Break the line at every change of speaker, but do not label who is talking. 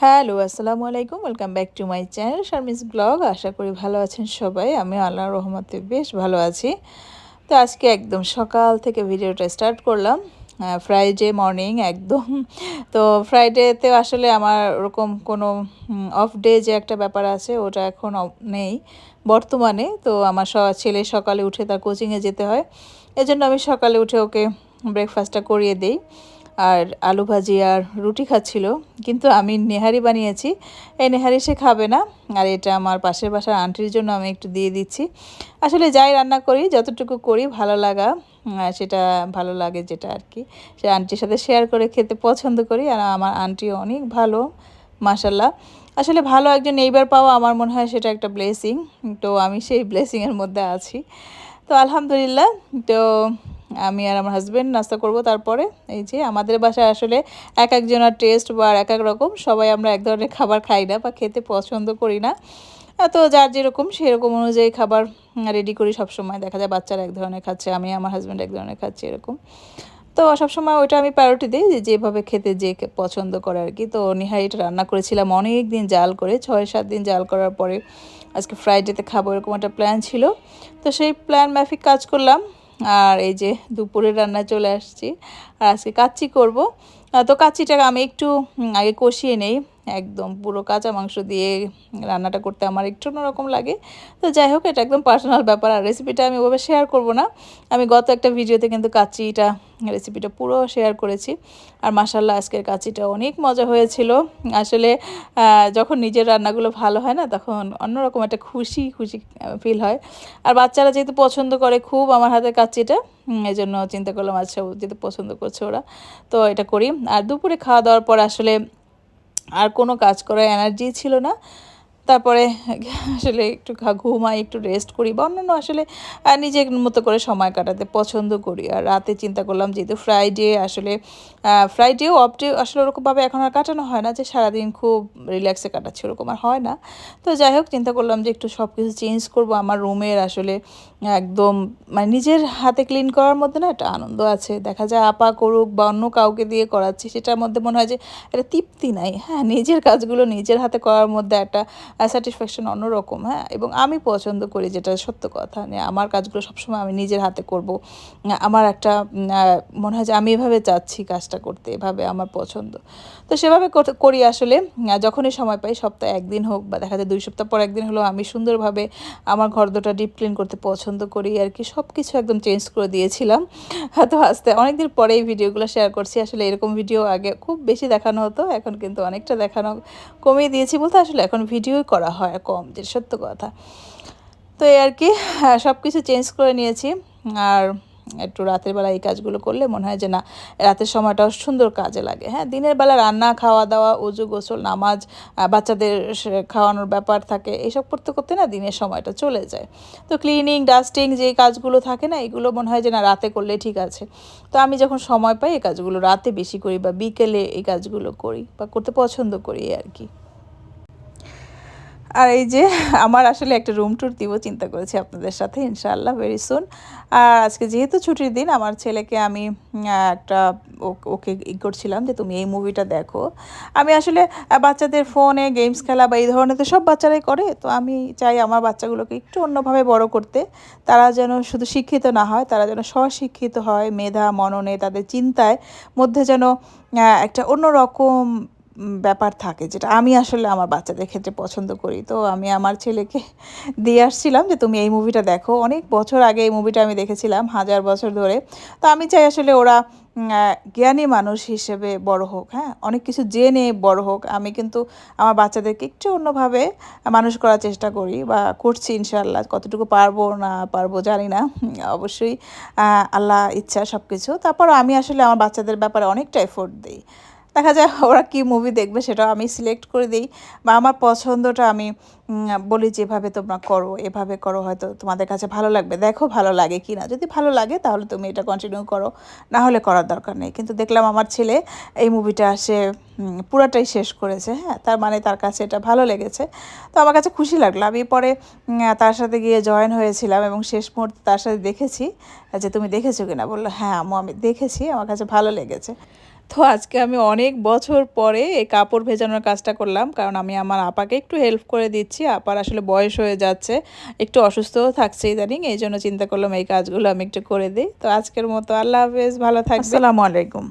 Hello, আসসালামু আলাইকুম। Welcome back to my channel Sharmin's blog. আশা করি ভালো আছেন সবাই। আমি আল্লাহর রহমতে বেশ ভালো আছি। তো আজকে একদম সকাল থেকে ভিডিওটা স্টার্ট করলাম। ফ্রাইডে মর্নিং একদম। তো ফ্রাইডেতে আসলে আমার ওরকম কোনো অফ ডে যে একটা ব্যাপার আছে ওটা এখন নেই বর্তমানে। তো আমার ছেলে সকালে উঠে তার কোচিংয়ে যেতে হয়। এজন্য আমি সকালে উঠে ওকে ব্রেকফাস্টটা করিয়ে দেই। আর আলু ভাজি আর রুটি খাচ্ছিল, কিন্তু আমি নেহারি বানিয়েছি। এই নেহারি সে খাবে না। আর এটা আমার পাশের বাসার আন্টির জন্য আমি একটু দিয়ে দিচ্ছি। আসলে যাই রান্না করি, যতটুকু করি ভালো লাগা, সেটা ভালো লাগে যেটা আর কি, সে আন্টির সাথে শেয়ার করে খেতে পছন্দ করি। আর আমার আন্টি অনেক ভালো, মাশাল্লাহ। আসলে ভালো একজন নেইবার পাওয়া আমার মনে হয় সেটা একটা ব্লেসিং। তো আমি সেই ব্লেসিংয়ের মধ্যে আছি। তো আলহামদুলিল্লাহ। তো আমি আর আমার হাজব্যান্ড নাস্তা করব। তারপরে এই যে আমাদের বাসায় আসলে এক একজনের টেস্ট বা এক এক রকম, সবাই আমরা এক ধরনের খাবার খাই না বা খেতে পছন্দ করি না। তো যার যেরকম সেরকম অনুযায়ী খাবার রেডি করি সবসময়। দেখা যায় বাচ্চারা এক ধরনের খাচ্ছে, আমি আমার হাজব্যান্ড এক ধরনের খাচ্ছি, এরকম। তো সবসময় ওইটা আমি প্রায়োরিটি দিই যে যেভাবে খেতে যে পছন্দ করে আর কি। তো নিহারিটা রান্না করেছিলাম অনেক দিন জাল করে, 6-7 দিন জাল করার পরে আজকে ফ্রাইডেতে খাবো এরকম একটা প্ল্যান ছিল। তো সেই প্ল্যান মাফিক কাজ করলাম। আর এই যে দুপুরের রান্নায় চলে আসছি। আর আজকে কাচ্চি করব। তো কাচ্চিটাকে আমি একটু আগে কষিয়ে নেই। একদম পুরো কাঁচা মাংস দিয়ে রান্নাটা করতে আমার একটু অন্যরকম লাগে। তো যাই হোক, এটা একদম পার্সোনাল ব্যাপার। আর রেসিপিটা আমি ওভাবে শেয়ার করব না। আমি গত একটা ভিডিওতে কিন্তু কাচ্চিটা রেসিপিটা পুরো শেয়ার করেছি। আর মাশাল্লাহ আজকের কাচ্চিটা অনেক মজা হয়েছিল। আসলে যখন নিজের রান্নাগুলো ভালো হয় না, তখন অন্যরকম একটা খুশি খুশি ফিল হয়। আর বাচ্চারা যেহেতু পছন্দ করে খুব আমার হাতের কাচ্চিটা, এই জন্য চিন্তা করলাম আচ্ছা যেহেতু পছন্দ করছে ওরা, তো এটা করি। আর দুপুরে খাওয়া দাওয়ার পর আসলে আর কোনো কাজ করার এনার্জি ছিল না। তারপরে আসলে একটু ঘুমাই, একটু রেস্ট করি বা অন্যান্য আসলে নিজের মতো করে সময় কাটাতে পছন্দ করি। আর রাতে চিন্তা করলাম যেহেতু ফ্রাইডে, আসলে ফ্রাইডেও অফ ডে আসলে ওরকমভাবে এখন আর কাটানো হয় না যে সারাদিন খুব রিল্যাক্সে কাটাচ্ছি, ওরকম আর হয় না। তো যাই হোক, চিন্তা করলাম যে একটু সব কিছু চেঞ্জ করবো। আমার রুমের আসলে একদম মানে নিজের হাতে ক্লিন করার মধ্যে না একটা আনন্দ আছে। দেখা যায় আপা করুক বা অন্য কাউকে দিয়ে করাচ্ছি, সেটার মধ্যে মনে হয় যে একটা তৃপ্তি নাই। হ্যাঁ, নিজের কাজগুলো নিজের হাতে করার মধ্যে একটা স্যাটিসফ্যাকশন অন্যরকম। হ্যাঁ, এবং আমি পছন্দ করি, যেটা সত্য কথা, আমার কাজগুলো সবসময় আমি নিজের হাতে করব। আমার একটা মনে হয় যে আমি এভাবে চাচ্ছি কাজটা করতে, এভাবে আমার পছন্দ। তো সেভাবে করি আসলে। যখনই সময় পাই, সপ্তাহে একদিন হোক বা দেখা যায় 2 সপ্তাহ পর একদিন হলেও, আমি সুন্দরভাবে আমার ঘর দুটা ডিপ ক্লিন করতে পছন্দ করি আর কি। সব কিছু একদম চেঞ্জ করে দিয়েছিলাম। তো আস্তে অনেকদিন পরে এই ভিডিওগুলো শেয়ার করছি। আসলে এরকম ভিডিও আগে খুব বেশি দেখানো হতো, এখন কিন্তু অনেকটা দেখানো কমিয়ে দিয়েছি বলতে আসলে এখন ভিডিওই করা হয় কম, যে সত্য কথা। তো এই আর কি, সব কিছু চেঞ্জ করে নিয়েছি। আর একটু রাতের বেলা এই কাজগুলো করলে মনে হয় যে না, রাতের সময়টাও সুন্দর কাজে লাগে। হ্যাঁ, দিনের বেলা রান্না, খাওয়া দাওয়া, অজু গোসল, নামাজ, বাচ্চাদের খাওয়ানোর ব্যাপার থাকে, এইসব করতে করতে না দিনের সময়টা চলে যায়। তো ক্লিনিং ডাস্টিং যে কাজগুলো থাকে না, এগুলো মনে হয় যে না রাতে করলে ঠিক আছে। তো আমি যখন সময় পাই এই কাজগুলো রাতে বেশি করি বা বিকেলে এই কাজগুলো করি বা করতে পছন্দ করি আর কি। আর এই যে আমার আসলে একটা রুম ট্যুর দিব চিন্তা করেছি আপনাদের সাথে, ইনশাআল্লাহ ভেরি সুন। আর আজকে যেহেতু ছুটির দিন, আমার ছেলেকে আমি একটা ওকে করছিলাম যে তুমি এই মুভিটা দেখো। আমি আসলে বাচ্চাদের ফোনে গেমস খেলা বা এই ধরনের তো সব বাচ্চারাই করে, তো আমি চাই আমার বাচ্চাগুলোকে একটু অন্যভাবে বড় করতে। তারা যেন শুধু শিক্ষিত না হয়, তারা যেন স্বশিক্ষিত হয়, মেধা মননে তাদের চিন্তায় মধ্যে যেন একটা অন্যরকম ব্যাপার থাকে, যেটা আমি আসলে আমার বাচ্চাদের ক্ষেত্রে পছন্দ করি। তো আমি আমার ছেলেকে দিয়ে আসছিলাম যে তুমি এই মুভিটা দেখো। অনেক বছর আগে এই মুভিটা আমি দেখেছিলাম, 1000 বছর ধরে। তো আমি চাই আসলে ওরা জ্ঞানী মানুষ হিসেবে বড় হোক। হ্যাঁ, অনেক কিছু জেনে বড় হোক। আমি কিন্তু আমার বাচ্চাদেরকে একটু অন্যভাবে মানুষ করার চেষ্টা করি বা করছি, ইনশাআল্লাহ। কতটুকু পারবো না পারবো জানি না, অবশ্যই আল্লাহ ইচ্ছা সব কিছু। তারপর আমি আসলে আমার বাচ্চাদের ব্যাপারে অনেকটা এফোর্ট দিই। দেখা যায় ওরা কী মুভি দেখবে সেটাও আমি সিলেক্ট করে দিই, বা আমার পছন্দটা আমি বলি যে এভাবে তোমরা করো, এভাবে করো, হয়তো তোমাদের কাছে ভালো লাগবে, দেখো ভালো লাগে কি না। যদি ভালো লাগে তাহলে তুমি এটা কন্টিনিউ করো, না হলে করার দরকার নেই। কিন্তু দেখলাম আমার ছেলে এই মুভিটা সে পুরাটাই শেষ করেছে। হ্যাঁ, তার মানে তার কাছে এটা ভালো লেগেছে। তো আমার কাছে খুশি লাগলো। আমি পরে তার সাথে গিয়ে জয়েন হয়েছিলাম এবং শেষ মুহূর্তে তার সাথে দেখেছি যে তুমি দেখেছো কিনা। বললো হ্যাঁ আম্মু আমি দেখেছি, আমার কাছে ভালো লেগেছে। তো আজকে আমি অনেক বছর পরে এই কাপড় ভেজানোর কাজটা করলাম, কারণ আমি আমার আপাকে একটু হেল্প করে দিচ্ছি। আপার আসলে বয়স হয়ে যাচ্ছে, একটু অসুস্থও থাকছে ইদানিং, এই জন্য চিন্তা করলাম এই কাজগুলো আমি একটু করে দিই। তো আজকের মতো আল্লাহ হাফেজ, ভালো থাকবেন, আসসালামু আলাইকুম।